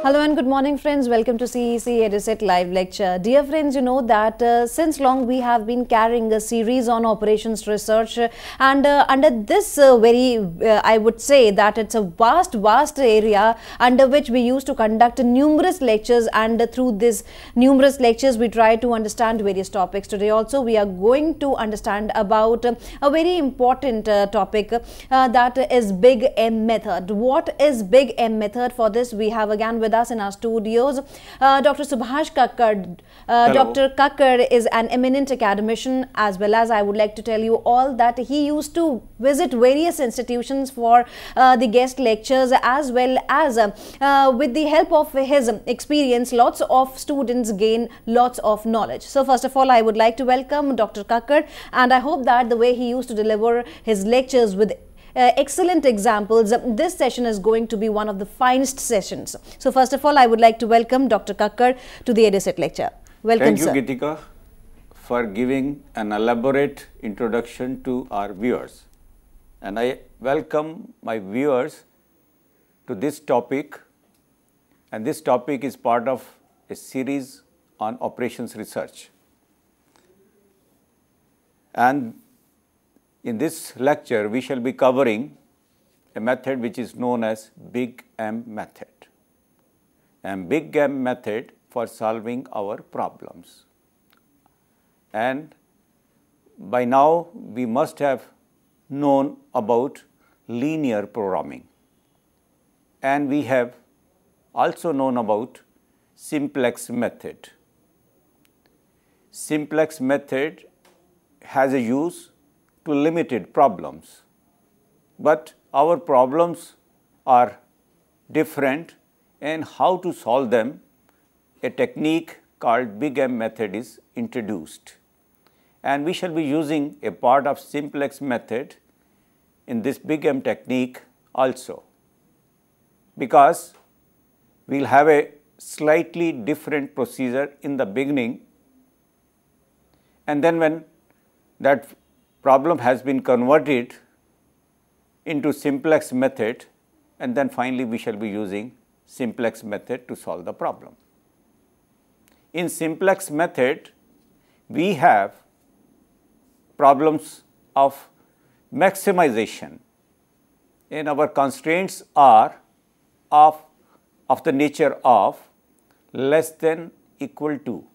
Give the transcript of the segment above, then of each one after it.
Hello and good morning friends, welcome to CEC-UGC live lecture. Dear friends, you know that since long we have been carrying a series on operations research and under this I would say that it's a vast area under which we used to conduct numerous lectures, and through these numerous lectures we try to understand various topics. Today also we are going to understand about a very important topic that is Big M method. What is Big M method? For this we have again with us in our studios Dr. Subhash Kakkar. Dr. Kakkar is an eminent academician, as well as I would like to tell you all that he used to visit various institutions for the guest lectures, as well as with the help of his experience lots of students gain lots of knowledge. So first of all I would like to welcome Dr. Kakkar, and I hope that the way he used to deliver his lectures with excellent examples, this session is going to be one of the finest sessions. So first of all I would like to welcome Dr. Kakkar to the EduSet lecture. Welcome, sir. Thank you, Gitika, for giving an elaborate introduction to our viewers, and I welcome my viewers to this topic, and this topic is part of a series on operations research. And in this lecture, we shall be covering a method which is known as Big M method, and Big M method for solving our problems. And by now, we must have known about linear programming, and we have also known about simplex method. Simplex method has a use to limited problems, but our problems are different, and how to solve them, a technique called Big M method is introduced, and we shall be using a part of simplex method in this Big M technique also, because we will have a slightly different procedure in the beginning, and then when that problem has been converted into simplex method, and then finally we shall be using simplex method to solve the problem. In simplex method, we have problems of maximization, and our constraints are of the nature of less than equal to,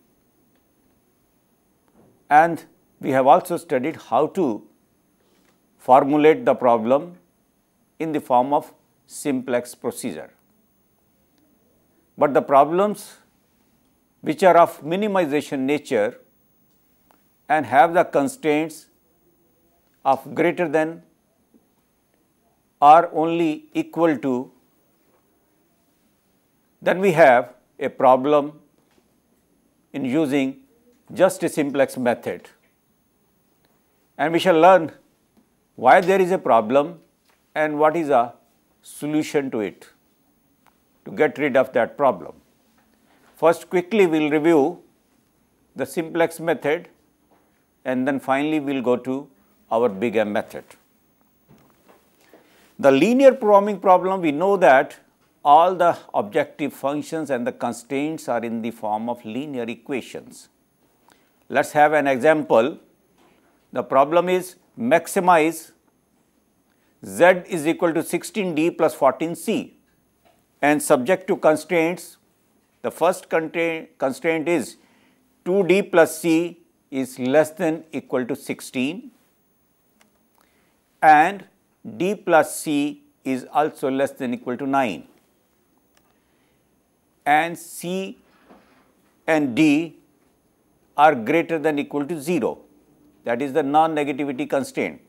and we have also studied how to formulate the problem in the form of simplex procedure. But the problems which are of minimization nature and have the constraints of greater than or only equal to, then we have a problem in using just a simplex method. And we shall learn why there is a problem and what is a solution to it to get rid of that problem. First, quickly we will review the simplex method, and then finally we will go to our Big M method. The linear programming problem, we know that all the objective functions and the constraints are in the form of linear equations. Let us have an example. The problem is maximize z is equal to 16d plus 14c, and subject to constraints. The first constraint is 2d plus c is less than equal to 16, and d plus c is also less than equal to 9, and c and d are greater than equal to 0. That is the non-negativity constraint.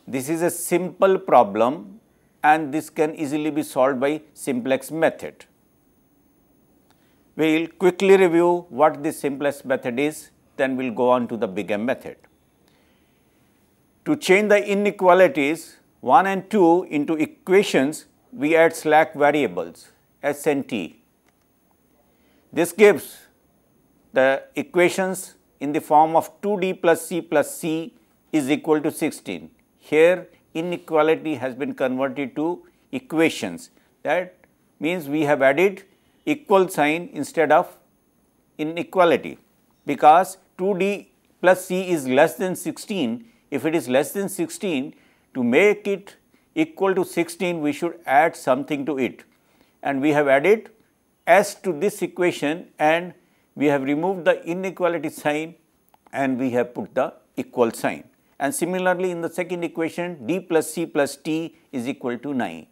This is a simple problem, and this can easily be solved by simplex method. We will quickly review what this simplex method is, then we will go on to the Big M method. To change the inequalities, 1 and 2 into equations, we add slack variables S and T. This gives the equations in the form of 2D plus C is equal to 16. Here inequality has been converted to equations. That means we have added equal sign instead of inequality, because 2D plus C is less than 16. If it is less than 16, to make it equal to 16, we should add something to it, and we have added S to this equation, and we have removed the inequality sign and we have put the equal sign. And similarly, in the second equation, D plus C plus T is equal to 9.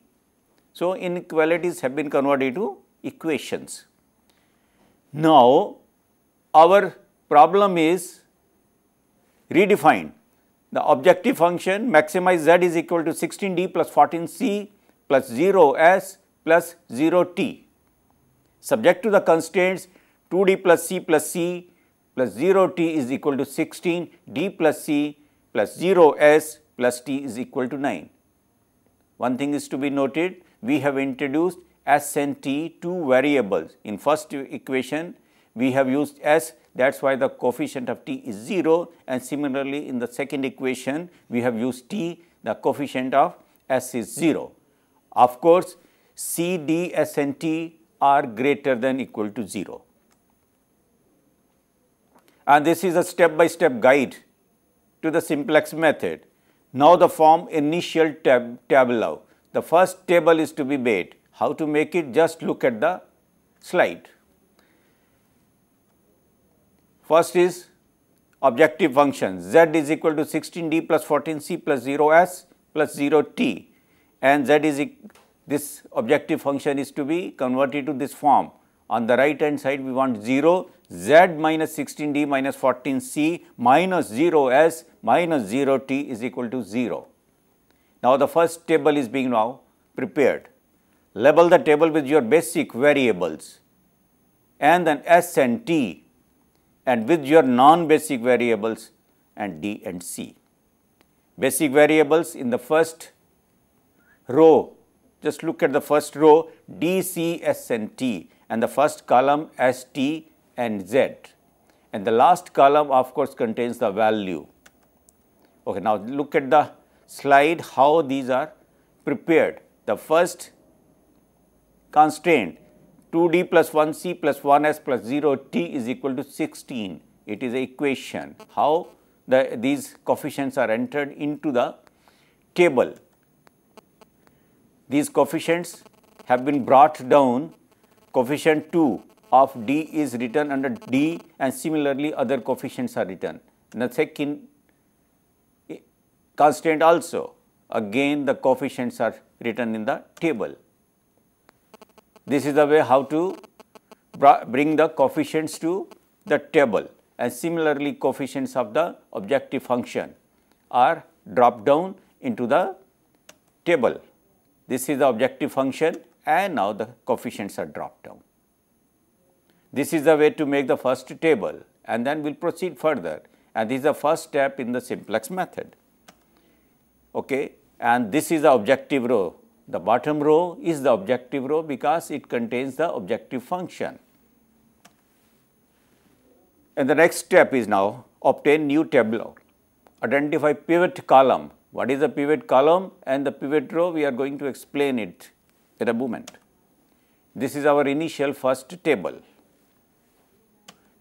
So, inequalities have been converted to equations. Now, our problem is redefined. The objective function maximize Z is equal to 16D plus 14C plus 0S plus 0T. Subject to the constraints 2D plus C plus 0T is equal to 16, D plus C plus 0S plus T is equal to 9. One thing is to be noted, we have introduced S and T, two variables. In first equation, we have used S, that is why the coefficient of T is 0, and similarly in the second equation, we have used T, the coefficient of S is 0. Of course, C, D, S and T are greater than equal to 0. And this is a step-by-step guide to the simplex method. Now, the form initial tableau. The first table is to be made. How to make it? Just look at the slide. First is objective function Z is equal to 16D plus 14C plus 0S plus 0T, and Z is this objective function is to be converted to this form. On the right hand side, we want 0, Z minus 16D minus 14C minus 0S minus 0T is equal to 0. Now, the first table is being now prepared. Label the table with your basic variables and then S and T, and with your non-basic variables and D and C. Basic variables in the first row, just look at the first row D, C, S and T, and the first column S, T and Z, and the last column of course contains the value. Okay, now look at the slide how these are prepared. The first constraint 2D plus 1C plus 1S plus 0T is equal to 16. It is an equation. How these coefficients are entered into the table. These coefficients have been brought down. Coefficient 2 of D is written under D, and similarly other coefficients are written. In the second constraint also, again the coefficients are written in the table. This is the way how to bring the coefficients to the table, and similarly coefficients of the objective function are dropped down into the table. This is the objective function, and now the coefficients are dropped down. This is the way to make the first table, and then we will proceed further, and this is the first step in the simplex method. Okay. And this is the objective row. The bottom row is the objective row because it contains the objective function. And the next step is now obtain new tableau. Identify pivot column. What is the pivot column and the pivot row? We are going to explain it in a moment. This is our initial first table.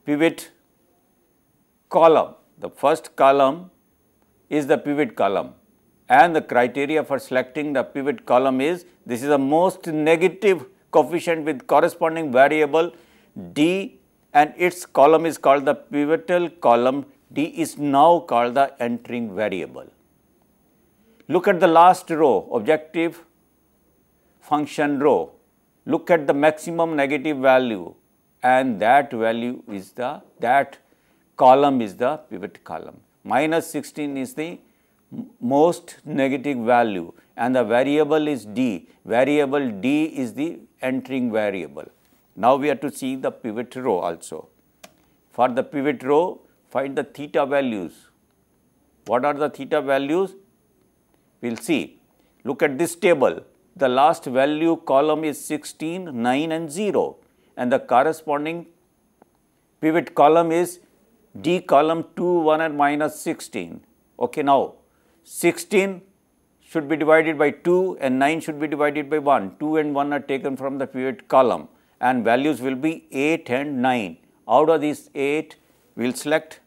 Pivot column. The first column is the pivot column, and the criteria for selecting the pivot column is this is the most negative coefficient with corresponding variable D, and its column is called the pivotal column. D is now called the entering variable. Look at the last row, objective function row. Look at the maximum negative value, and that value is that column is the pivot column. Minus 16 is the most negative value, and the variable is D. Variable D is the entering variable. Now, we have to see the pivot row also. For the pivot row, find the theta values. What are the theta values? We will see. look at this table. The last value column is 16, 9 and 0 and the corresponding pivot column is D column 2, 1 and minus 16. Okay, now 16 should be divided by 2 and 9 should be divided by 1. 2 and 1 are taken from the pivot column and values will be 8 and 9. Out of these 8, we will select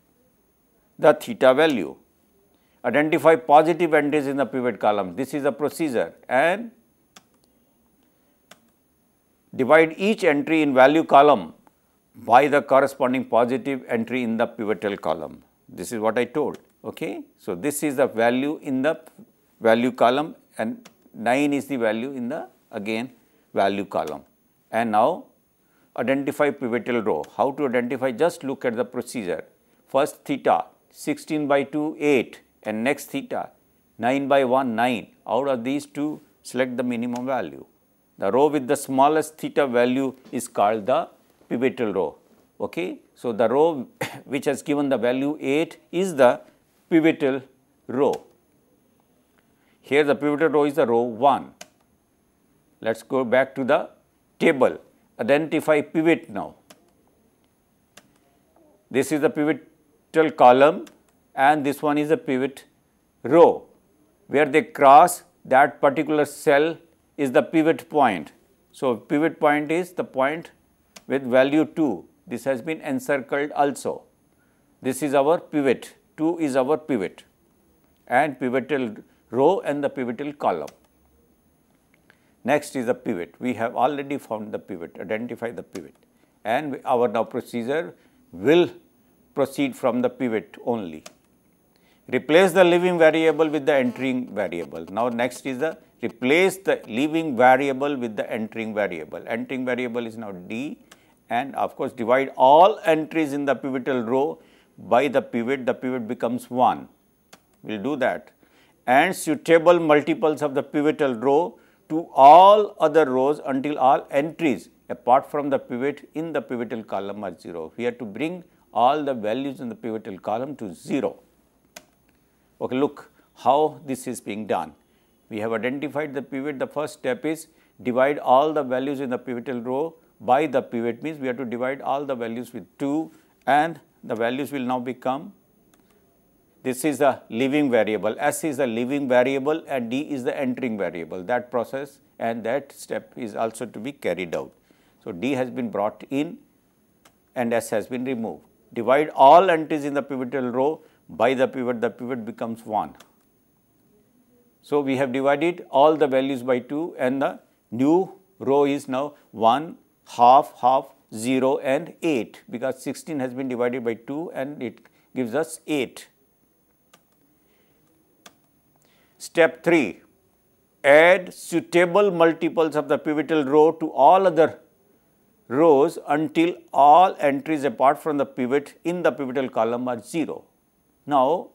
the theta value. Identify positive entries in the pivot column. This is a procedure and divide each entry in value column by the corresponding positive entry in the pivotal column. This is what I told. Okay. So, this is the value in the value column and 9 is the value in the again value column. And now, identify pivotal row. How to identify? Just look at the procedure. First theta 16 by 2 8 and next theta 9 by 1 9. Out of these two, select the minimum value. The row with the smallest theta value is called the pivotal row. Okay. So, the row which has given the value 8 is the pivotal row. Here the pivotal row is the row 1. Let us go back to the table. Identify pivot now. This is the pivotal column and this one is the pivot row. Where they cross, that particular cell is the pivot point. So, pivot point is the point with value 2. This has been encircled also. This is our pivot, 2 is our pivot and pivotal row and the pivotal column. Next is the pivot. We have already found the pivot, identify the pivot and our now procedure will proceed from the pivot only. Replace the leaving variable with the entering variable. Now, next is the replace the leaving variable with the entering variable. Entering variable is now D and of course, divide all entries in the pivotal row by the pivot becomes 1. We will do that and suitable multiples of the pivotal row to all other rows until all entries apart from the pivot in the pivotal column are 0. We have to bring all the values in the pivotal column to 0. Okay, look how this is being done. We have identified the pivot. The first step is divide all the values in the pivotal row by the pivot, means we have to divide all the values with 2 and the values will now become, this is the leaving variable, S is the leaving variable and D is the entering variable. That process and that step is also to be carried out. So, D has been brought in and S has been removed. Divide all entries in the pivotal row by the pivot becomes 1. So, we have divided all the values by 2 and the new row is now 1, half, half, 0 and 8 because 16 has been divided by 2 and it gives us 8. Step 3, add suitable multiples of the pivotal row to all other rows until all entries apart from the pivot in the pivotal column are 0. Now,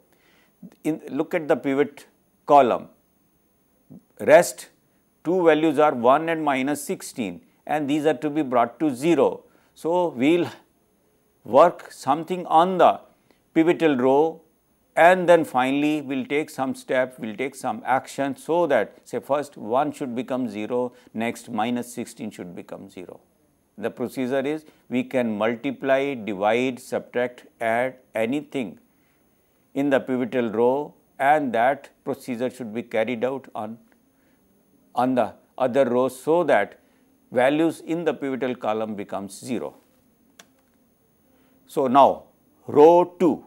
look at the pivot column, rest two values are 1 and minus 16 and these are to be brought to 0. So, we will work something on the pivotal row and then finally, we will take some step, we will take some action so that say first 1 should become 0, next minus 16 should become 0. The procedure is we can multiply, divide, subtract, add anything in the pivotal row and that procedure should be carried out on the other rows so that values in the pivotal column becomes 0. So, now row 2,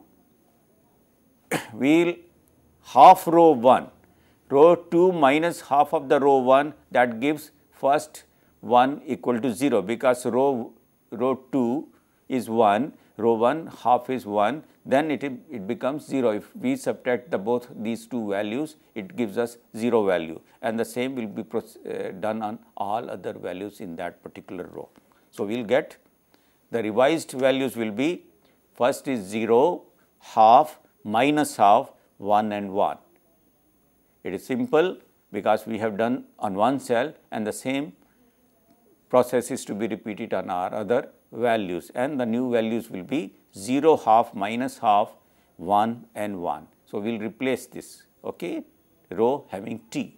we will half row 1, row 2 minus half of the row 1 that gives first 1 equal to 0 because row 2 is 1, row 1 half is 1, then it becomes 0. If we subtract both these two values, it gives us 0 value and the same will be done on all other values in that particular row. So, we will get the revised values will be first is 0, half, minus half, 1 and 1. It is simple because we have done on one cell and the same process is to be repeated on our other values and the new values will be 0, half, minus half, 1 and 1. So, we will replace this row having T.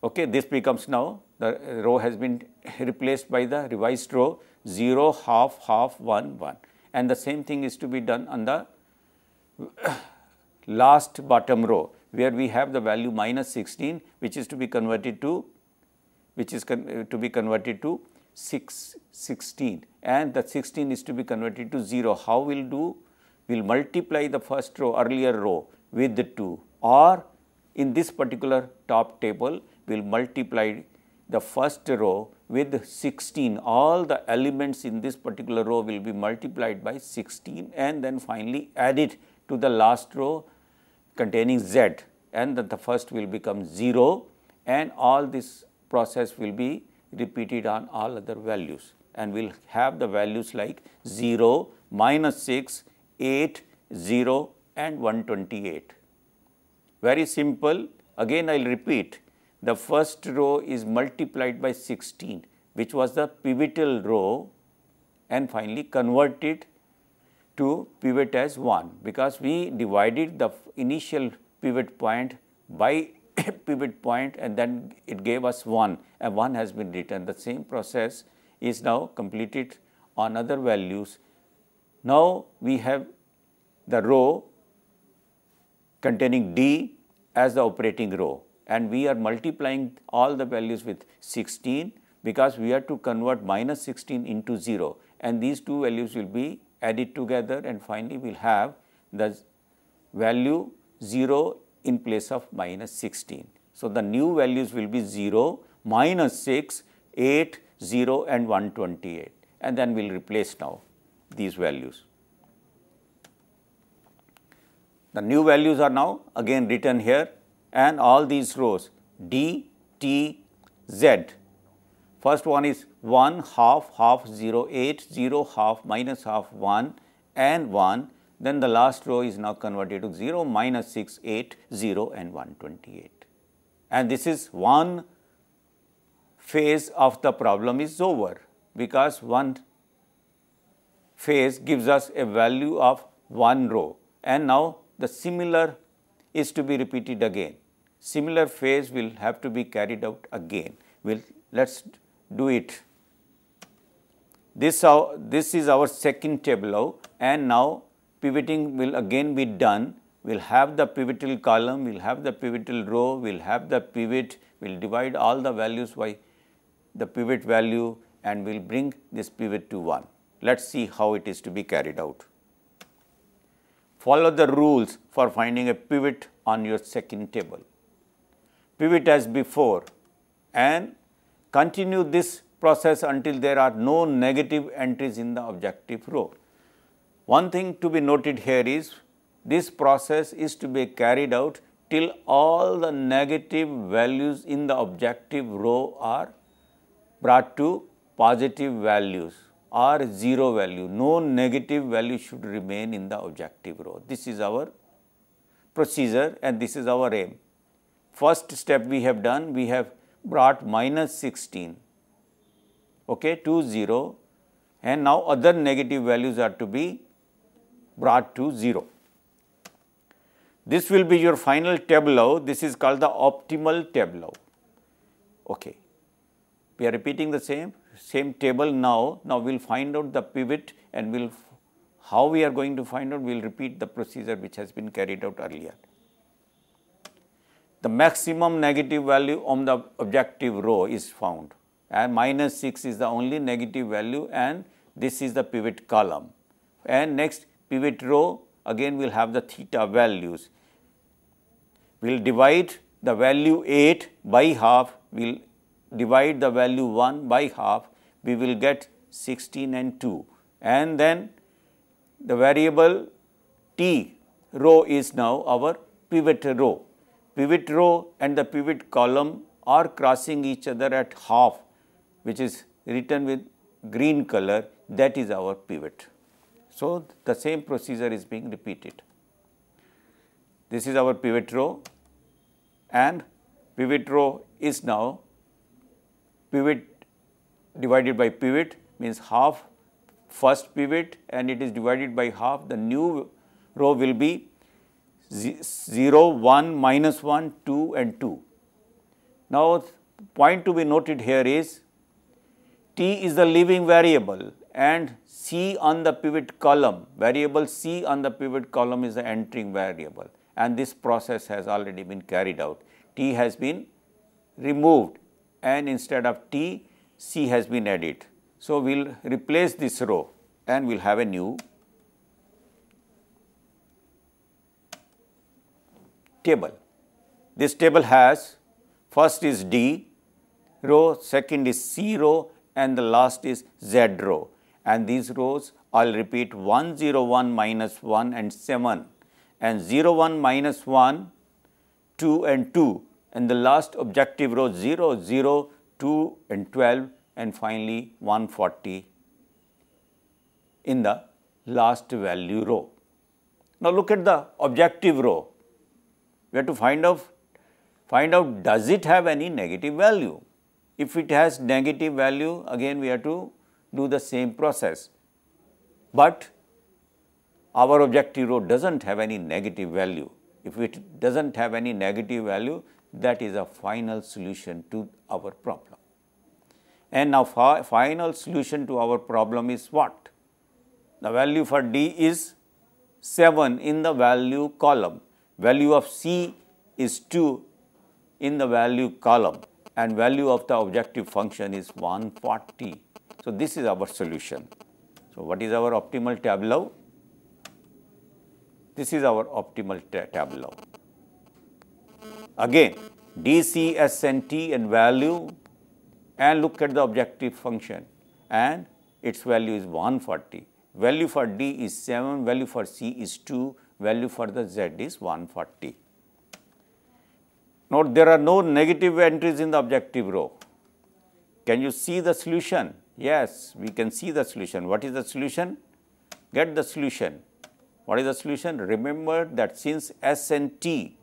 Okay, this becomes now the row has been replaced by the revised row 0, half, half, 1, 1, and the same thing is to be done on the last bottom row, where we have the value minus 16, which is to be converted to 16, and the 16 is to be converted to 0. How we will do? We will multiply the first row, earlier row, with the 2, or in this particular top table, we will multiply the first row with 16. All the elements in this particular row will be multiplied by 16, and then finally add it to the last row containing z, and the first will become 0, and all this process will be repeated on all other values, and we will have the values like 0, minus 6, 8, 0 and 128. Very simple. Again I will repeat, the first row is multiplied by 16, which was the pivotal row, and finally converted to pivot as 1, because we divided the initial pivot point by pivot point, and then it gave us 1, and 1 has been written. The same process is now completed on other values. Now we have the row containing D as the operating row, and we are multiplying all the values with 16, because we have to convert minus 16 into 0, and these two values will be added together, and finally we will have the value 0 in place of minus 16. So, the new values will be 0, minus 6, 8, 0 and 128, and then we will replace now these values. The new values are now again written here, and all these rows D, T, Z. First one is 1, half, half, 0, 8, 0, half, minus half, 1 and 1. Then the last row is now converted to 0, minus 6, 8, 0 and 128. And this is one phase of the problem is over, because one phase gives us a value of one row, and now the similar is to be repeated again. Similar phase will have to be carried out again. Let us do it. This is our second Tableau, and now pivoting will again be done. We will have the pivotal column, we will have the pivotal row, we will have the pivot, we will divide all the values by the pivot value, and we will bring this pivot to 1. Let us see how it is to be carried out. Follow the rules for finding a pivot on your second table. Pivot as before, and continue this process until there are no negative entries in the objective row. One thing to be noted here is this process is to be carried out till all the negative values in the objective row are brought to positive values or 0 value. No negative value should remain in the objective row. This is our procedure and this is our aim. First step we have done, we have brought minus 16 to 0, and now other negative values are to be brought to 0. This will be your final tableau. This is called the optimal tableau. Okay. We are repeating the same table now. Now we will find out the pivot, and how we are going to find out, we will repeat the procedure which has been carried out earlier. The maximum negative value on the objective row is found, and minus 6 is the only negative value, and this is the pivot column. And next pivot row, again we will have the theta values. We will divide the value 8 by half, we will divide the value 1 by half, we will get 16 and 2, and then the variable T row is now our pivot row. Pivot row and the pivot column are crossing each other at half, which is written with green color, that is our pivot. So, the same procedure is being repeated. This is our pivot row, and pivot row is now pivot divided by pivot, means half first pivot, and it is divided by half. The new row will be 0, 1, minus 1, 2 and 2. Now, point to be noted here is T is the leaving variable and C on the pivot column, variable C on the pivot column is the entering variable, and this process has already been carried out. T has been removed and instead of T, C has been added. So, we will replace this row and we will have a new table. This table has first is D row, second is C row and the last is Z row, and these rows I will repeat 1 0 1 minus 1 and 7 and 0 1 minus 1 2 and 2 and the last objective row 0 0 2 and 12 and finally 140 in the last value row. Now, look at the objective row. We have to find out does it have any negative value. If it has negative value, again we have to do the same process, but our objective row does not have any negative value. If it does not have any negative value, that is a final solution to our problem. And now, final solution to our problem is what? The value for D is 7 in the value column, value of C is 2 in the value column and value of the objective function is 140. So, this is our solution. So, what is our optimal tableau? This is our optimal tableau. Again, D, C, S and T and value, and look at the objective function and its value is 140. Value for D is 7, value for C is 2, value for the Z is 140. Note there are no negative entries in the objective row. Can you see the solution? Yes, we can see the solution. What is the solution? Get the solution. What is the solution? Remember that since S and T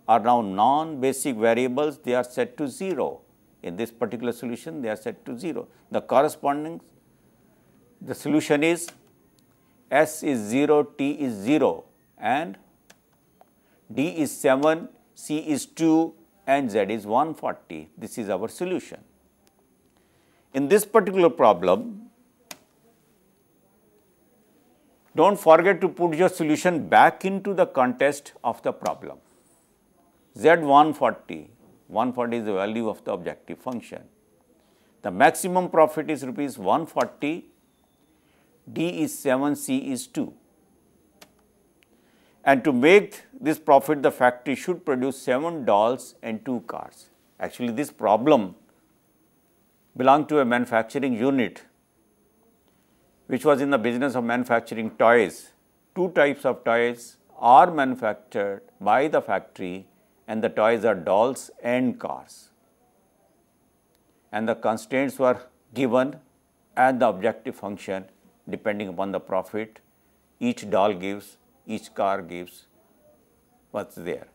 are now non-basic variables, they are set to 0. In this particular solution, they are set to 0. The corresponding, the solution is S is 0, T is 0 and D is 7, C is 2 and Z is 140. This is our solution. In this particular problem, do not forget to put your solution back into the context of the problem. Z 140, 140 is the value of the objective function. The maximum profit is rupees 140, D is 7, C is 2. And to make this profit, the factory should produce 7 dolls and 2 cars. Actually, this problem belonged to a manufacturing unit which was in the business of manufacturing toys. 2 types of toys are manufactured by the factory and the toys are dolls and cars. And the constraints were given and the objective function depending upon the profit. Each doll gives, each car gives what's there.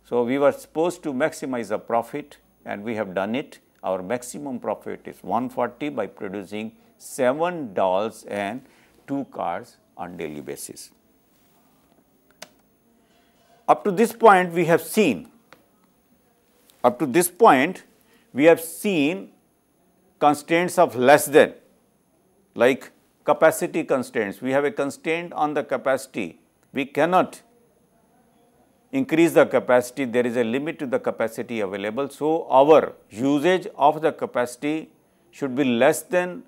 So, we were supposed to maximize the profit and we have done it. Our maximum profit is 140 by producing 7 dolls and 2 cars on daily basis. Up to this point we have seen, constraints of less than, like capacity constraints. We have a constraint on the capacity. We cannot increase the capacity, there is a limit to the capacity available. So, our usage of the capacity should be less than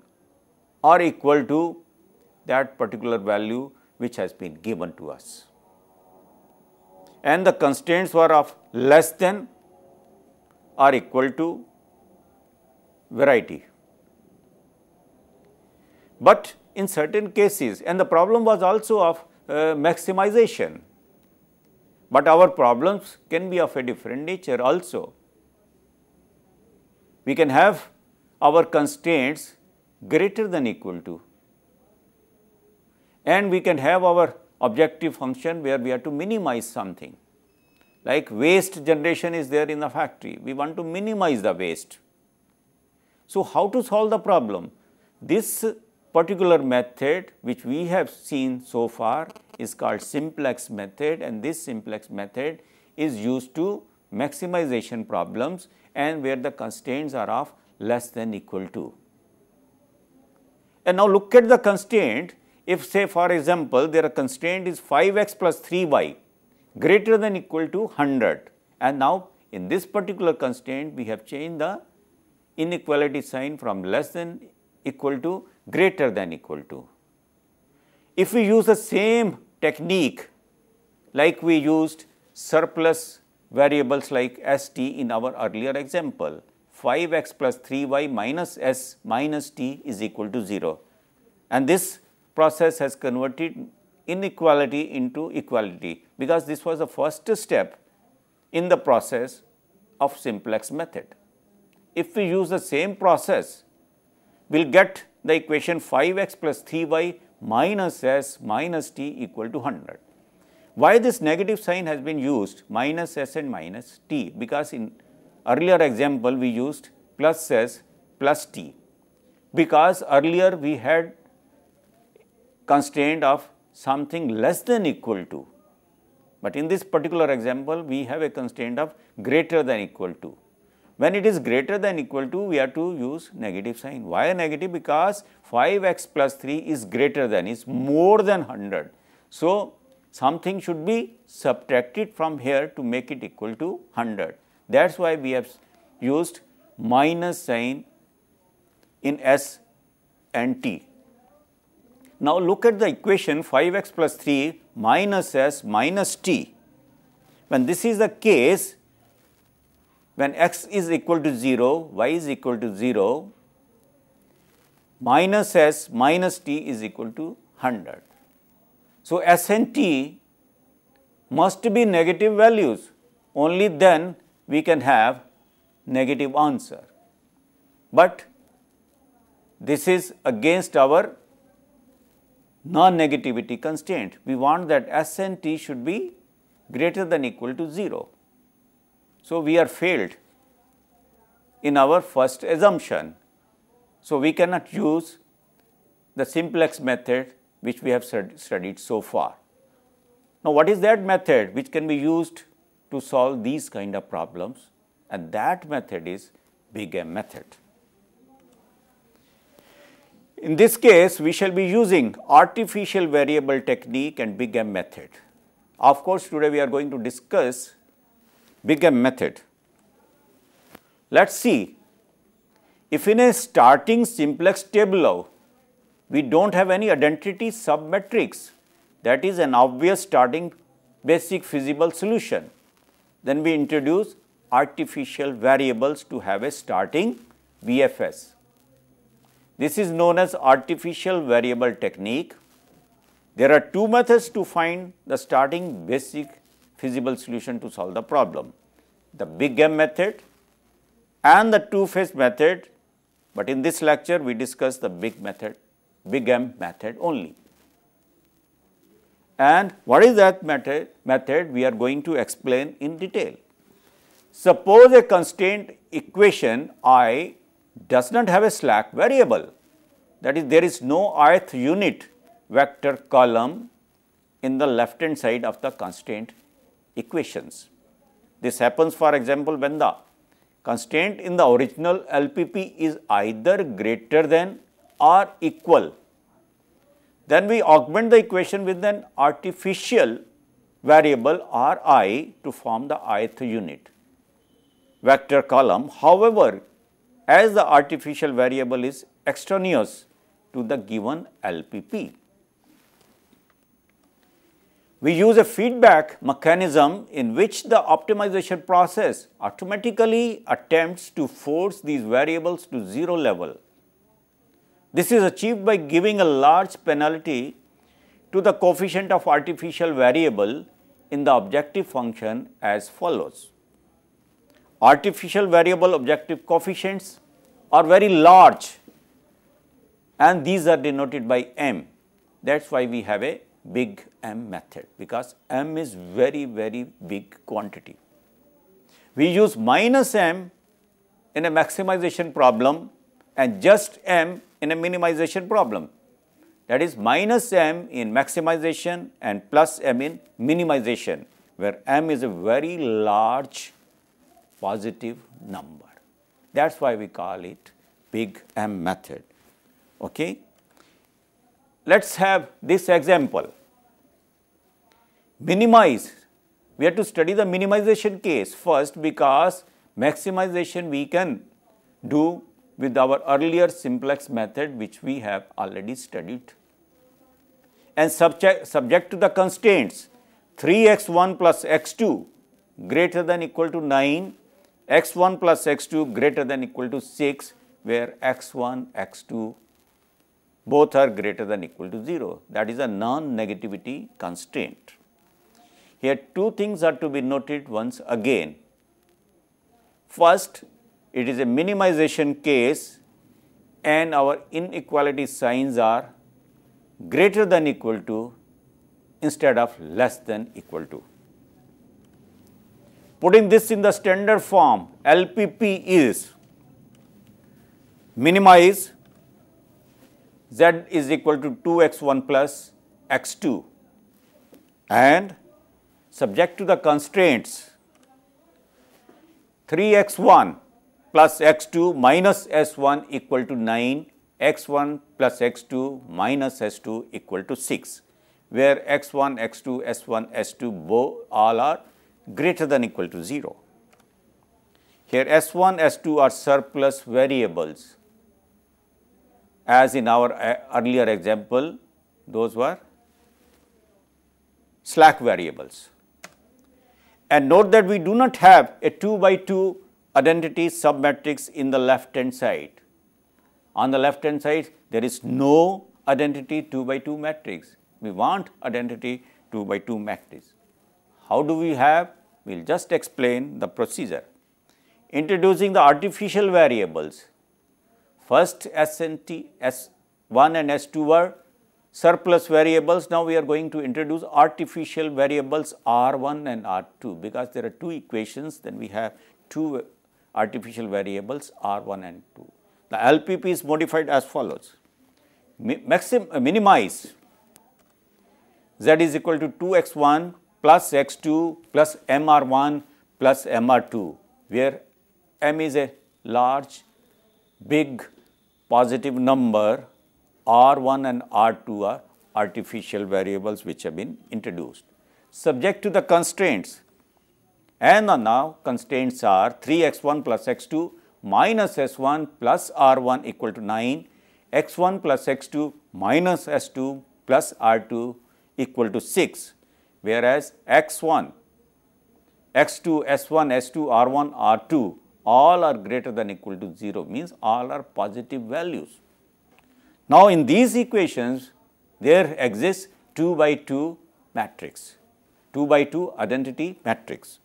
or equal to that particular value which has been given to us. And the constraints were of less than or equal to variety. But in certain cases, and the problem was also of maximization, but our problems can be of a different nature also. We can have our constraints greater than equal to, and we can have our objective function where we have to minimize something, like waste generation is there in the factory, we want to minimize the waste. So, how to solve the problem? This particular method which we have seen so far is called simplex method, and this simplex method is used to maximization problems and where the constraints are of less than equal to. And now look at the constraint. If say for example, their constraint is 5x plus 3y greater than equal to 100, and now in this particular constraint we have changed the inequality sign from less than equal to greater than equal to. If we use the same technique like we used surplus variables like st in our earlier example, 5x plus 3y minus s minus t is equal to 0, and this process has converted inequality into equality, because this was the first step in the process of simplex method. If we use the same process, we will get the equation 5x plus 3y minus s minus t equal to 100. Why this negative sign has been used, minus s and minus t? Because in earlier example we used plus s plus t, because earlier we had constraint of something less than equal to, but in this particular example we have a constraint of greater than equal to. When it is greater than equal to, we have to use negative sign. Why negative? Because 5x plus 3 is greater than, is more than 100. So, something should be subtracted from here to make it equal to 100. That is why we have used minus sign in s and t. Now, look at the equation 5x plus 3 minus s minus t. When this is the case, when x is equal to 0, y is equal to 0, minus s minus t is equal to 100. So, s and t must be negative values, only then we can have negative answer. But this is against our non-negativity constraint. We want that s and t should be greater than equal to 0. So, we are failed in our first assumption. So, we cannot use the simplex method which we have studied so far. Now, what is that method which can be used to solve these kind of problems? And that method is Big M method. In this case, we shall be using artificial variable technique and Big M method. Of course, today we are going to discuss Big M method. Let us see, if in a starting simplex Tableau, we do not have any identity submatrix, that is an obvious starting basic feasible solution, then we introduce artificial variables to have a starting VFS. This is known as artificial variable technique. There are two methods to find the starting basic feasible solution to solve the problem, the Big M method and the two-phase method, but in this lecture we discuss the Big M method only. And what is that method we are going to explain in detail. Suppose a constraint equation I does not have a slack variable, that is there is no ith unit vector column in the left hand side of the constraint equations. This happens, for example, when the constraint in the original LPP is either greater than or equal. Then we augment the equation with an artificial variable Ri to form the ith unit vector column. However, as the artificial variable is extraneous to the given LPP, we use a feedback mechanism in which the optimization process automatically attempts to force these variables to 0 level. This is achieved by giving a large penalty to the coefficient of artificial variable in the objective function as follows. Artificial variable objective coefficients are very large and these are denoted by m. That is why we have a Big M method, because m is very big quantity. We use minus m in a maximization problem and just m in a minimization problem. That is minus m in maximization and plus m in minimization, where m is a very large positive number. That is why we call it big M method. Okay. Let us have this example. Minimize. We have to study the minimization case first, because maximization we can do with our earlier simplex method, which we have already studied. And subject to the constraints 3x1 plus x2 greater than equal to 9, x1 plus x2 greater than equal to 6, where x1, x2 both are greater than equal to 0. That is a non-negativity constraint. Here two things are to be noted once again. First, it is a minimization case and our inequality signs are greater than equal to instead of less than equal to. Putting this in the standard form, LPP is minimize z is equal to 2x1 plus x2 and subject to the constraints 3x1 plus x2 minus s1 equal to 9, x1 plus x2 minus s2 equal to 6, where x1, x2, s1, s2 both all are greater than equal to 0. Here s1, s2 are surplus variables. As in our earlier example, those were slack variables. And note that we do not have a 2 by 2 identity submatrix in the left hand side. On the left hand side, there is no identity 2 by 2 matrix. We want identity 2 by 2 matrix. How do we have? We will just explain the procedure. Introducing the artificial variables. First S and T, S1 and S2 were surplus variables. Now we are going to introduce artificial variables R1 and R2, because there are two equations, then we have two artificial variables R1 and 2. The LPP is modified as follows. Minimize z is equal to 2x1 plus x2 plus mr1 plus mr2, where m is a large, big positive number, R1 and R2 are artificial variables which have been introduced. Subject to the constraints, and now constraints are 3x1 plus x2 minus s1 plus r1 equal to 9, x1 plus x2 minus s2 plus r2 equal to 6, whereas x1, x2, s1, s2, r1, r2 all are greater than equal to 0, means all are positive values. Now, in these equations, there exists 2 by 2 matrix, 2 by 2 identity matrix.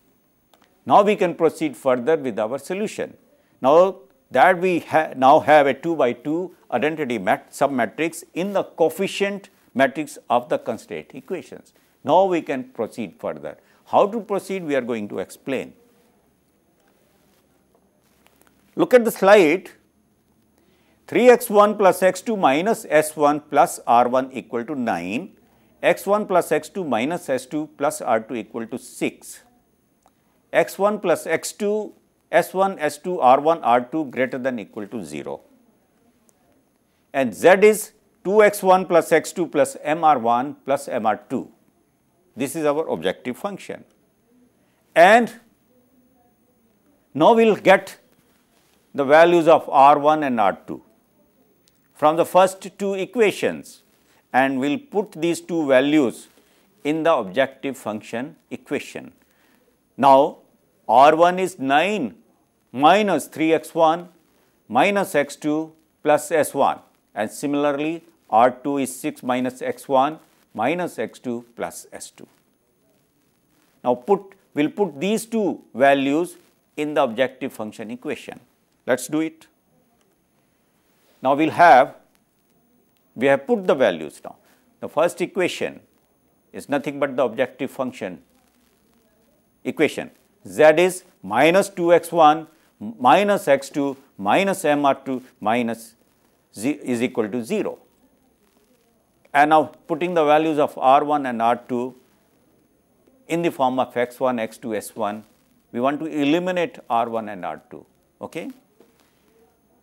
Now, we can proceed further with our solution. Now, that we now have a 2 by 2 identity submatrix in the coefficient matrix of the constraint equations. Now, we can proceed further. How to proceed? We are going to explain. Look at the slide. 3x1 plus x2 minus s1 plus r1 equal to 9, x1 plus x2 minus s2 plus r2 equal to 6, x1 plus x2, s1, s2, r1, r2 greater than equal to 0, and z is 2x1 plus x2 plus mr1 plus mr2. This is our objective function. And now we will get the values of r1 and r2 from the first two equations, and we will put these two values in the objective function equation. Now, r1 is 9 minus 3x1 minus x2 plus s1, and similarly r2 is 6 minus x1 minus x2 plus s2. Now, we will put these two values in the objective function equation. Let us do it. Now, we have put the values now. The first equation is nothing but the objective function equation. Z is minus 2x1 minus x2 minus mr2 minus z is equal to 0. And now, putting the values of r1 and r2 in the form of x1, x2, s1, we want to eliminate R1 and R2. Okay?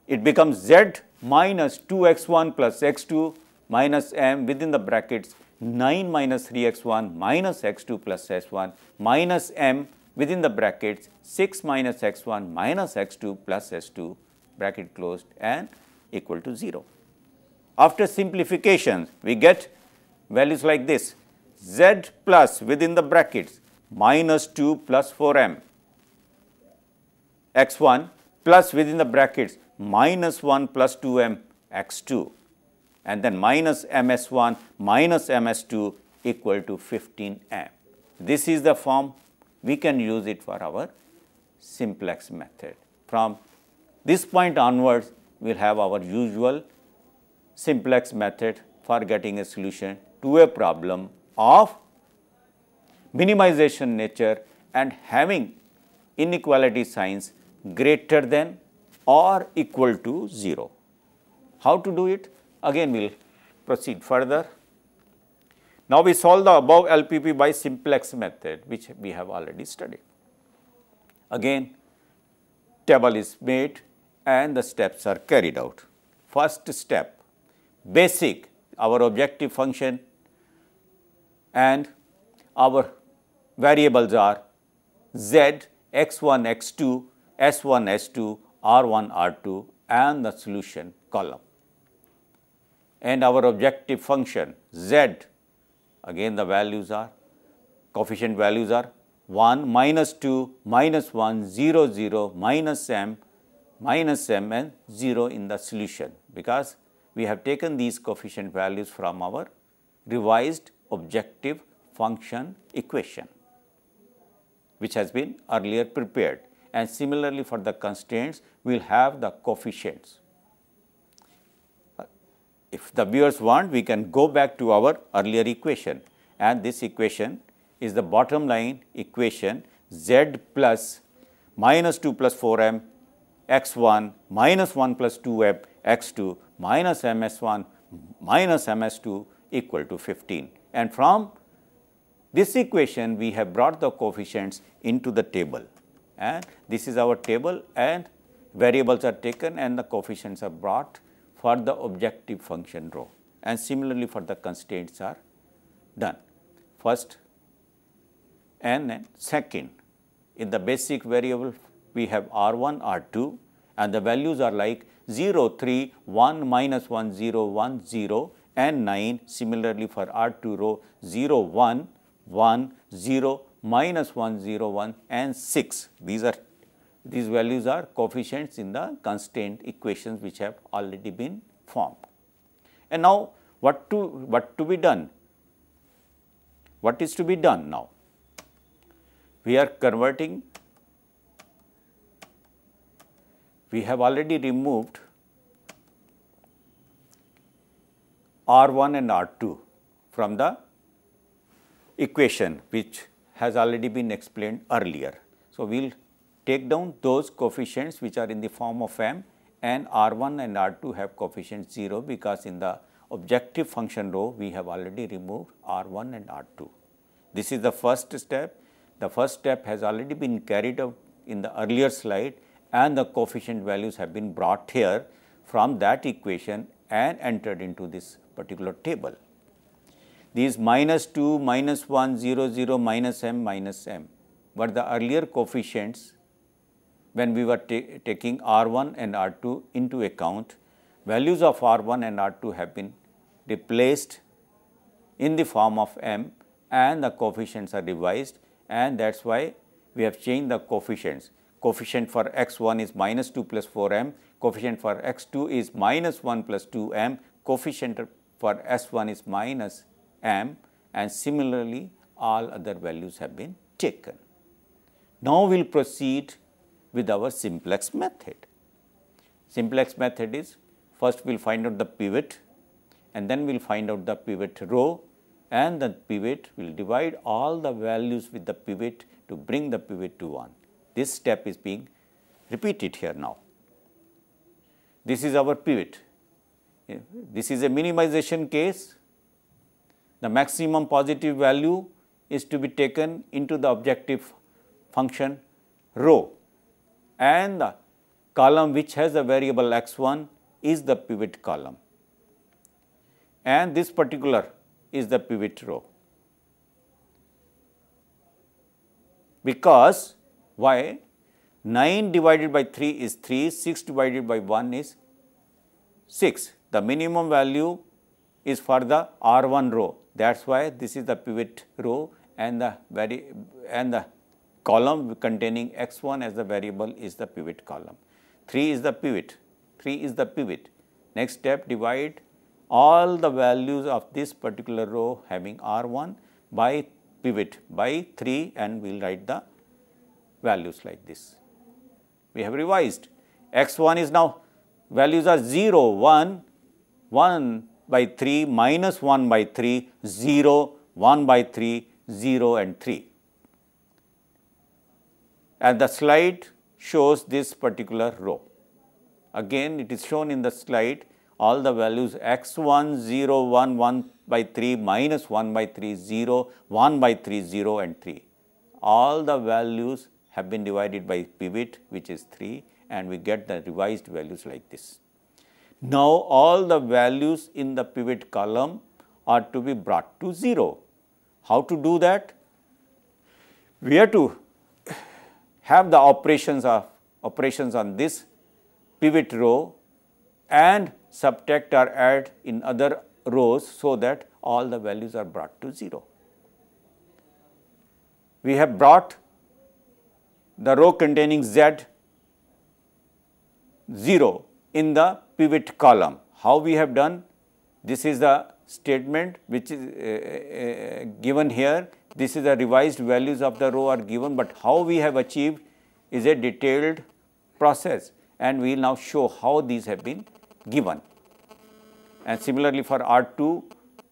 It becomes Z minus 2x1 plus x2 minus m within the brackets 9 minus 3x1 minus x2 plus s1 minus m within the brackets 6 minus x1 minus x2 plus s2 bracket closed and equal to 0. After simplification, we get values like this: z plus within the brackets minus 2 plus 4m, x1 plus within the brackets minus 1 plus 2m x2, and then minus ms1 minus ms2 equal to 15m. This is the form we can use it for our simplex method. From this point onwards, we will have our usual simplex method for getting a solution to a problem of minimization nature and having inequality signs greater than or equal to 0. How to do it? Again, we will proceed further. Now, we solve the above LPP by simplex method, which we have already studied. Again, table is made and the steps are carried out. First step, basic, our objective function and our variables are z, x1, x2, s1, s2, r1, r2 and the solution column. And our objective function z, again the values are, coefficient values are 1, minus 2, minus 1, 0, 0, minus m and 0 in the solution, because we have taken these coefficient values from our revised objective function equation, which has been earlier prepared. And similarly, for the constraints, we will have the coefficients. If the viewers want, we can go back to our earlier equation, and this equation is the bottom line equation z plus minus 2 plus 4m x1 minus 1 plus 2m x2 minus ms1 minus ms2 equal to 15. And from this equation, we have brought the coefficients into the table, and this is our table, and variables are taken and the coefficients are brought for the objective function row, and similarly for the constraints are done. First and then second, in the basic variable we have r1, r2 and the values are like 0, 3, 1, minus 1, 0, 1, 0 and 9. Similarly for r2 row 0, 1, 1, 0, minus 1, 0, 1 and 6. These values are coefficients in the constraint equations which have already been formed. And now, what to be done? What is to be done now? We are converting, we have already removed R1 and R2 from the equation which has already been explained earlier. So, we will take down those coefficients which are in the form of m, and R1 and R2 have coefficient 0, because in the objective function row we have already removed R1 and R2. This is the first step. The first step has already been carried out in the earlier slide, and the coefficient values have been brought here from that equation and entered into this particular table. These minus 2, minus 1, 0, 0, minus m were the earlier coefficients when we were taking R1 and R2 into account. Values of R1 and R2 have been replaced in the form of m, and the coefficients are revised, and that is why we have changed the coefficients. Coefficient for x1 is minus 2 plus 4m, coefficient for x2 is minus 1 plus 2m, coefficient for s1 is minus m, and similarly all other values have been taken. Now, we will proceed with our simplex method. Simplex method is, first we will find out the pivot, and then we will find out the pivot row, and the pivot will divide all the values with the pivot to bring the pivot to 1. This step is being repeated here now. This is our pivot. This is a minimization case. The maximum positive value is to be taken into the objective function row, and the column which has the variable x1 is the pivot column, and this particular is the pivot row. Because why? 9 divided by 3 is 3, 6 divided by 1 is 6. The minimum value is for the R1 row. That is why this is the pivot row, and the column containing x1 as the variable is the pivot column. 3 is the pivot. 3 is the pivot. Next step, divide all the values of this particular row having R1 by pivot by 3, and we will write the values like this. We have revised. X1 is now values are 0, 1, 1 by 3, minus 1 by 3, 0, 1 by 3, 0 and 3. And the slide shows this particular row. Again, it is shown in the slide all the values x1, 0, 1, 1 by 3, minus 1 by 3, 0, 1 by 3, 0 and 3. All the values have been divided by pivot, which is 3, and we get the revised values like this. Now, all the values in the pivot column are to be brought to 0. How to do that? We have to have the operations on this pivot row and subtract or add in other rows, so that all the values are brought to 0. We have brought the row containing z 0 in the pivot column. How we have done? This is the statement which is given here. This is the revised values of the row are given, but how we have achieved is a detailed process, and we will now show how these have been given. And similarly for R2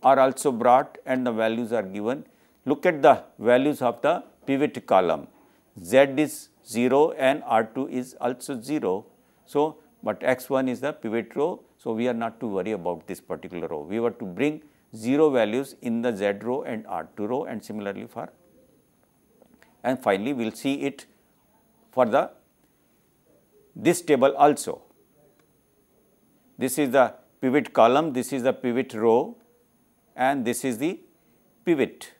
are also brought and the values are given. Look at the values of the pivot column. Z is 0 and R2 is also 0. So, but x1 is the pivot row. So, we are not to worry about this particular row. We were to bring 0 values in the Z row and R2 row, and similarly for, and finally, we will see it for the this table also. This is the pivot column, this is the pivot row, and this is the pivot,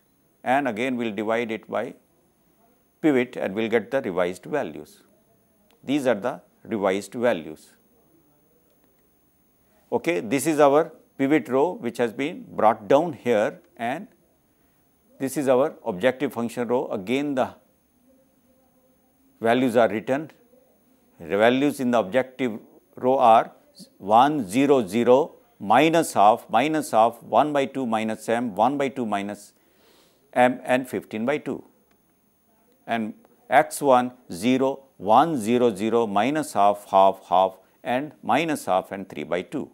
and again we will divide it by pivot and we will get the revised values. These are the revised values. Okay, this is our pivot row which has been brought down here, and this is our objective function row. Again the values are written. The values in the objective row are 1, 0, 0, minus half, 1 by 2 minus m, 1 by 2 minus m, and 15 by 2. And x1, 0, 1, 0, 0, minus half, half, half, and minus half, and 3 by 2.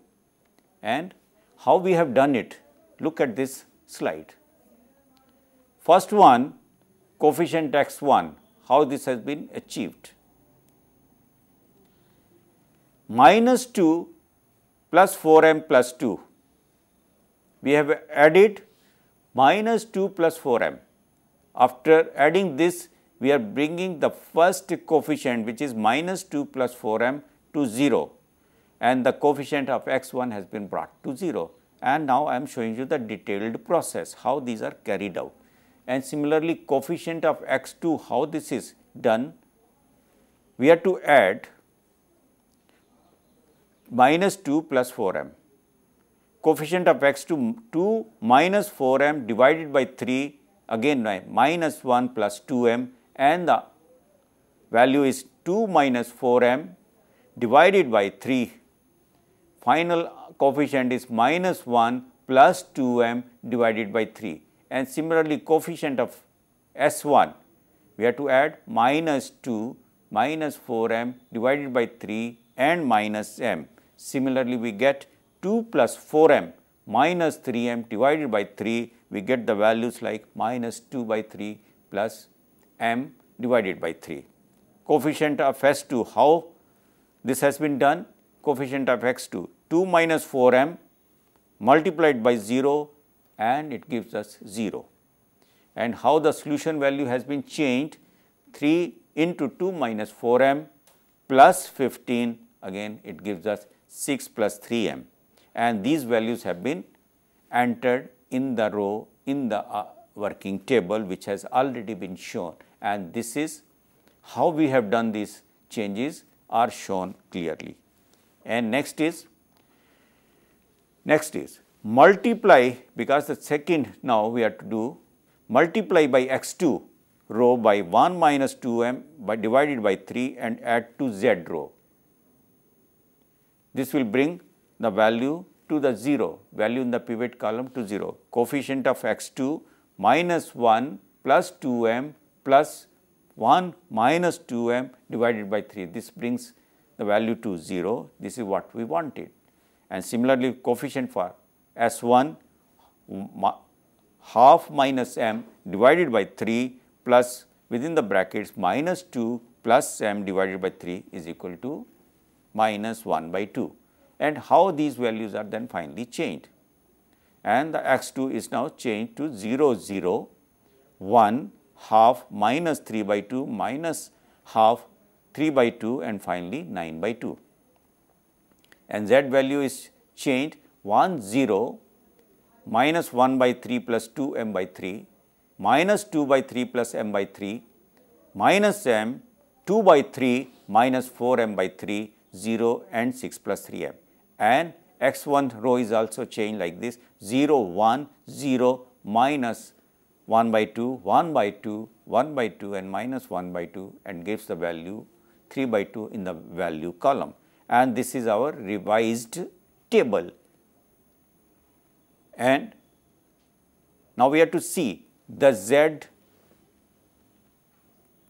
And how we have done it? Look at this slide. First one, coefficient x1, how this has been achieved. Minus 2 plus 4m plus 2. We have added minus 2 plus 4m. After adding this, we are bringing the first coefficient, which is minus 2 plus 4m, to 0, and the coefficient of x1 has been brought to 0. And now I am showing you the detailed process, how these are carried out. And similarly, coefficient of x2, how this is done? We have to add minus 2 plus 4m. Coefficient of x2, 2 minus 4m divided by 3, again minus 1 plus 2m, and the value is 2 minus 4m divided by 3. Final coefficient is minus 1 plus 2m divided by 3. And similarly, coefficient of S1, we have to add minus 2 minus 4m divided by 3 and minus m. Similarly, we get 2 plus 4m minus 3m divided by 3, we get the values like minus 2 by 3 plus m divided by 3. Coefficient of S2, how this has been done? Coefficient of x2, 2 minus 4m multiplied by 0, and it gives us 0. And how the solution value has been changed? 3 into 2 minus 4m plus 15, again it gives us 6 plus 3m, and these values have been entered in the row in the working table which has already been shown, and this is how we have done these changes are shown clearly. And next is multiply, because the second now we have to do multiply by x2 row by 1 minus 2m by divided by 3 and add to z row. This will bring the value to the 0, value in the pivot column to 0. Coefficient of x2 minus 1 plus 2m plus 1 minus 2m divided by 3. This brings the value to 0. This is what we wanted. And similarly, coefficient for S1 half minus m divided by 3 plus within the brackets minus 2 plus m divided by 3 is equal to minus 1 by 2. And how these values are then finally changed. And the x2 is now changed to 0, 0, 1, half minus 3 by 2 minus half 3 by 2 and finally 9 by 2. And z value is changed 1, 0, minus 1 by 3 plus 2 m by 3, minus 2 by 3 plus m by 3, minus m, 2 by 3 minus 4 m by 3, 0 and 6 plus 3 m. And x1 row is also changed like this 0, 1, 0, minus 1 by 2, 1 by 2, 1 by 2 and minus 1 by 2 and gives the value 3 by 2 in the value column. And this is our revised table. And now we have to see the z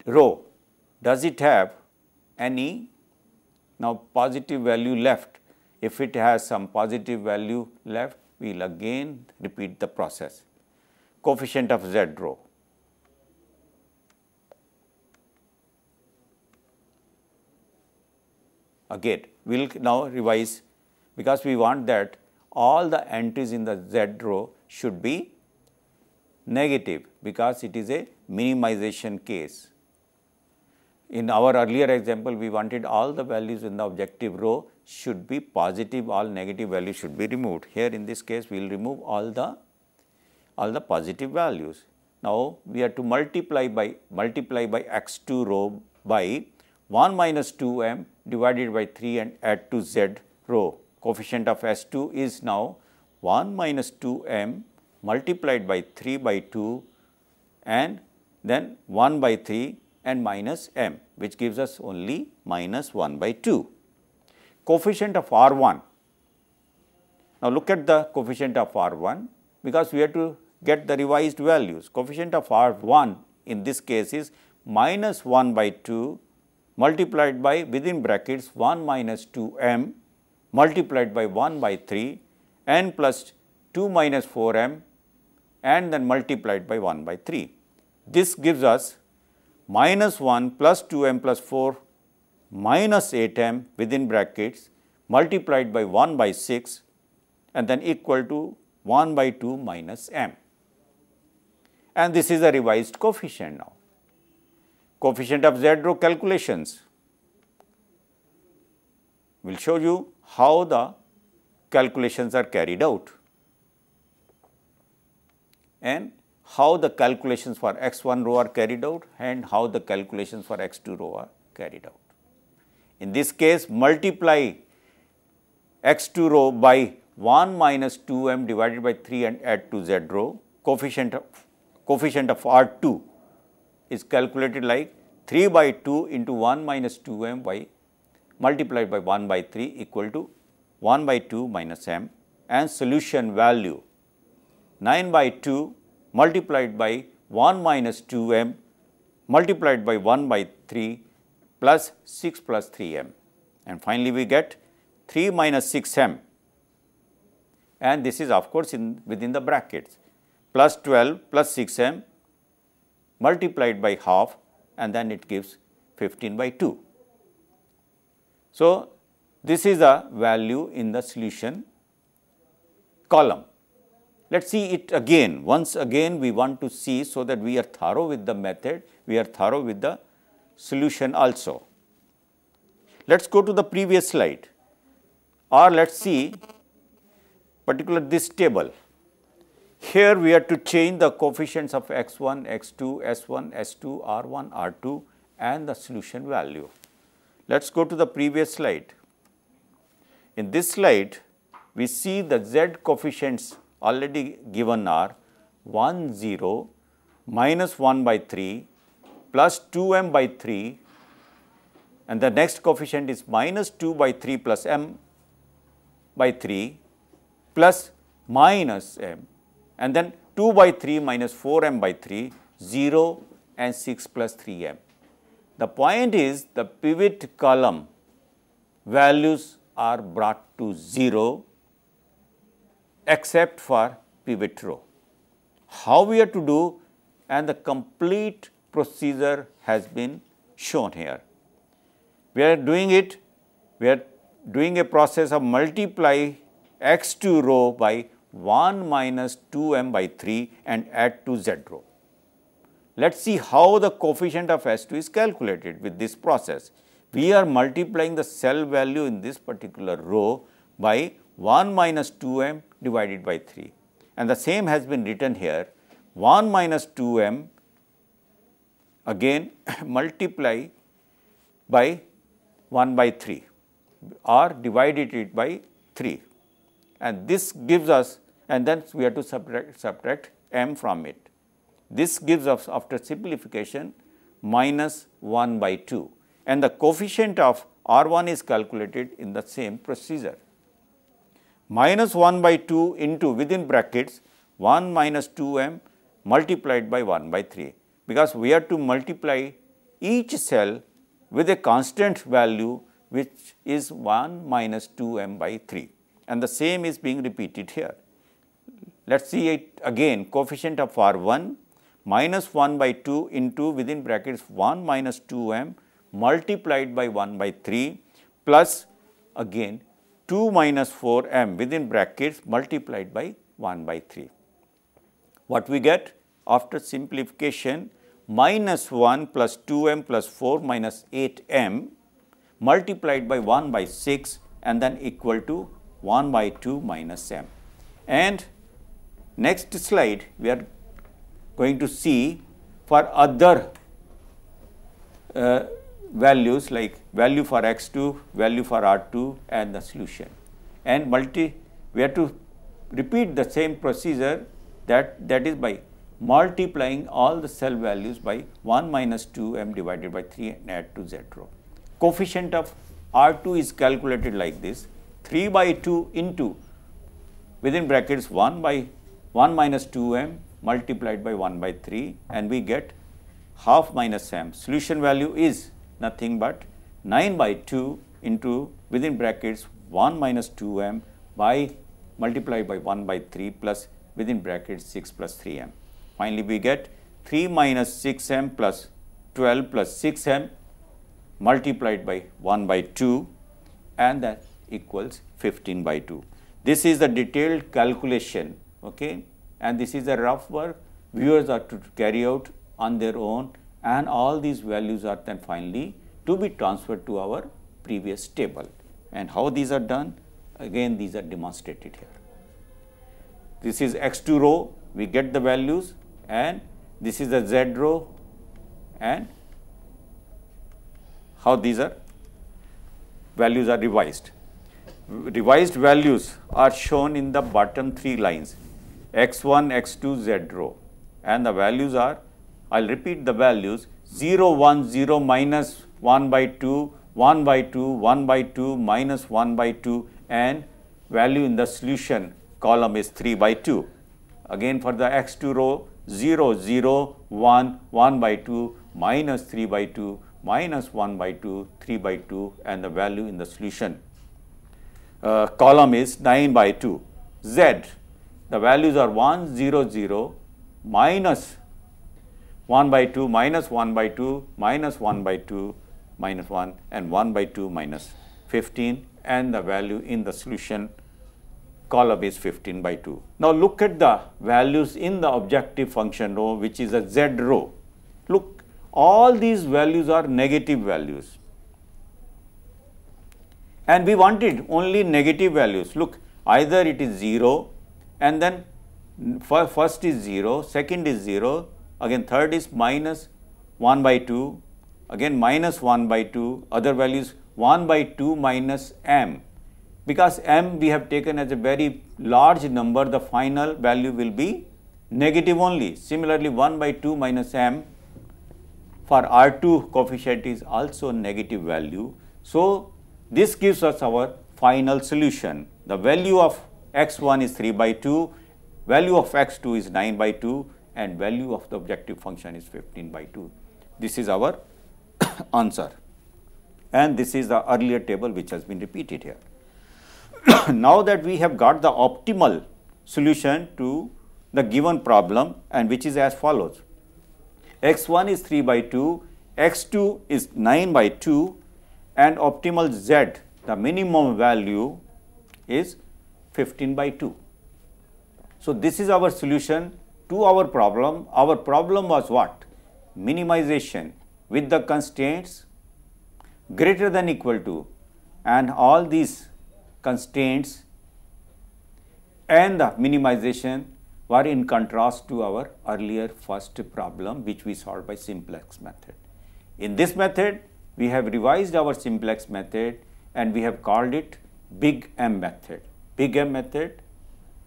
row, does it have any now positive value left? If it has some positive value left, we will again repeat the process. Coefficient of z row. Again, we will now revise, because we want that all the entries in the z row should be negative, because it is a minimization case. In our earlier example, we wanted all the values in the objective row should be positive, all negative values should be removed. Here in this case, we will remove all the positive values. Now, we have to multiply by x2 row by 1 minus 2m divided by 3 and add to z row. Coefficient of S2 is now 1 minus 2m multiplied by 3 by 2 and then 1 by 3 and minus m, which gives us only minus 1 by 2. Coefficient of R1. Now, look at the coefficient of R1, because we have to get the revised values. Coefficient of R1 in this case is minus 1 by 2 multiplied by within brackets 1 minus 2m multiplied by 1 by 3 n plus 2 minus 4m and then multiplied by 1 by 3. This gives us minus 1 plus 2m plus 4 minus 8m within brackets multiplied by 1 by 6 and then equal to 1 by 2 minus m. And this is a revised coefficient now. Coefficient of z row calculations. We will show you how the calculations are carried out and how the calculations for x1 row are carried out and how the calculations for x2 row are carried out. In this case, multiply x2 row by 1 minus 2m divided by 3 and add to z row. Coefficient of R2 is calculated like 3 by 2 into 1 minus 2m by multiplied by 1 by 3 equal to 1 by 2 minus m, and solution value 9 by 2 multiplied by 1 minus 2m multiplied by 1 by 3 plus 6 plus 3m, and finally we get 3 minus 6m, and this is of course within the brackets, plus 12 plus 6m multiplied by half, and then it gives 15 by 2. So, this is a value in the solution column. Let us see it again. Once again we want to see, so that we are thorough with the method, we are thorough with the solution also. Let us go to the previous slide, or let us see particular this table. Here we have to change the coefficients of x1, x2, s1, s2, r1, r2 and the solution value. Let us go to the previous slide. In this slide, we see the z coefficients already given are 1, 0, minus 1 by 3, plus 2m by 3, and the next coefficient is minus 2 by 3 plus m by 3, plus minus m, and then 2 by 3 minus 4m by 3, 0 and 6 plus 3m. The point is the pivot column values are brought to 0 except for pivot row. How we have to do, and the complete procedure has been shown here. We are doing it, we are doing a process of multiply x2 row by 1 minus 2m by 3 and add to z row. Let us see how the coefficient of S2 is calculated with this process. We are multiplying the cell value in this particular row by 1 minus 2m divided by 3, and the same has been written here, 1 minus 2m again multiply by 1 by 3 or divided it by 3, and this gives us, and then we have to subtract m from it. This gives us, after simplification, minus 1 by 2, and the coefficient of R1 is calculated in the same procedure. Minus 1 by 2 into within brackets 1 minus 2m multiplied by 1 by 3, because we have to multiply each cell with a constant value which is 1 minus 2m by 3, and the same is being repeated here. Let us see it again, coefficient of R1 minus 1 by 2 into within brackets 1 minus 2m multiplied by 1 by 3 plus again 2 minus 4m within brackets multiplied by 1 by 3. What we get after simplification, minus 1 plus 2m plus 4 minus 8m multiplied by 1 by 6 and then equal to 1 by 2 minus m. And next slide we are going to see for other values like value for x2, value for r2 and the solution, and we have to repeat the same procedure, that is by multiplying all the cell values by 1 minus 2m divided by 3 and add to z row. Coefficient of r2 is calculated like this, 3 by 2 into within brackets 1 minus 2m multiplied by 1 by 3, and we get half minus m. Solution value is nothing but 9 by 2 into within brackets 1 minus 2m by multiplied by 1 by 3 plus within brackets 6 plus 3m. Finally, we get 3 minus 6m plus 12 plus 6m multiplied by 1 by 2, and that equals 15 by 2. This is the detailed calculation, okay, and this is a rough work viewers are to carry out on their own, and all these values are then finally to be transferred to our previous table. And how these are done? Again, these are demonstrated here. This is x2 row, we get the values, and this is the z row, and how these are values are revised. Revised values are shown in the bottom 3 lines, x1, x2, z row, and the values are, I will repeat the values, 0, 1, 0, minus 1 by 2, 1 by 2, 1 by 2, minus 1 by 2, and value in the solution column is 3 by 2. Again for the x2 row, 0, 0, 1, 1 by 2, minus 3 by 2, minus 1 by 2, 3 by 2, and the value in the solution column is 9 by 2. Z, the values are 1, 0, 0, minus 1 by 2, minus 1 by 2, minus 1 by 2, minus 1, and 1 by 2 minus 15, and the value in the solution column is 15 by 2. Now look at the values in the objective function row, which is a z row. Look, all these values are negative values. And we wanted only negative values. Look, either it is 0 and then first is 0, second is 0, again third is minus 1 by 2, again minus 1 by 2, other values 1 by 2 minus m. Because m we have taken as a very large number, the final value will be negative only. Similarly, 1 by 2 minus m for R2 coefficient is also negative value. So, this gives us our final solution. The value of x1 is 3 by 2, value of x2 is 9 by 2 and value of the objective function is 15 by 2. This is our answer, and this is the earlier table which has been repeated here. Now that we have got the optimal solution to the given problem, and which is as follows: x1 is 3 by 2, x2 is 9 by 2 and optimal z, the minimum value is 15 by 2. So, this is our solution to our problem. Our problem was what? Minimization with the constraints greater than equal to, and all these constraints and the minimization were in contrast to our earlier first problem which we solved by simplex method. In this method, we have revised our simplex method and we have called it big M method. Big M method,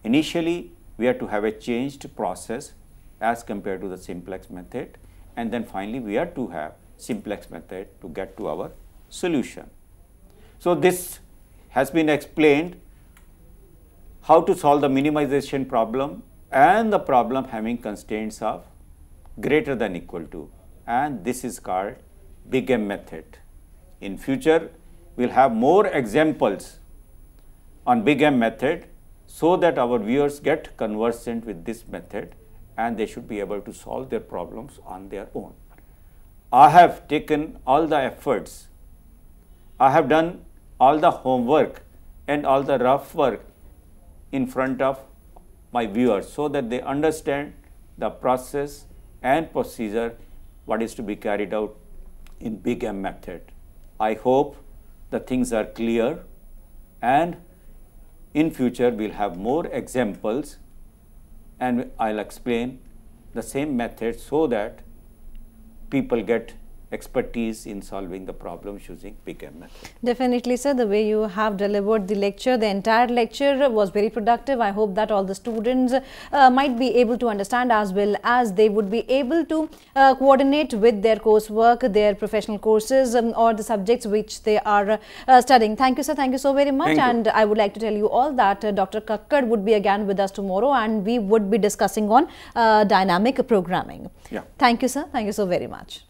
initially we have to have a changed process as compared to the simplex method, and then finally we have to have simplex method to get to our solution. So, this has been explained how to solve the minimization problem and the problem having constraints of greater than equal to, and this is called big M method. In future, we will have more examples on big M method so that our viewers get conversant with this method and they should be able to solve their problems on their own. I have taken all the efforts, I have done all the homework and all the rough work in front of my viewers so that they understand the process and procedure what is to be carried out in big M method. I hope the things are clear, and in future we will have more examples and I will explain the same method so that people get expertise in solving the problems using big M method. Definitely, sir. The way you have delivered the lecture, the entire lecture was very productive. I hope that all the students might be able to understand, as well as they would be able to coordinate with their coursework, their professional courses or the subjects which they are studying. Thank you, sir. Thank you so very much. And I would like to tell you all that Dr. Kakkad would be again with us tomorrow and we would be discussing on dynamic programming. Yeah. Thank you, sir. Thank you so very much.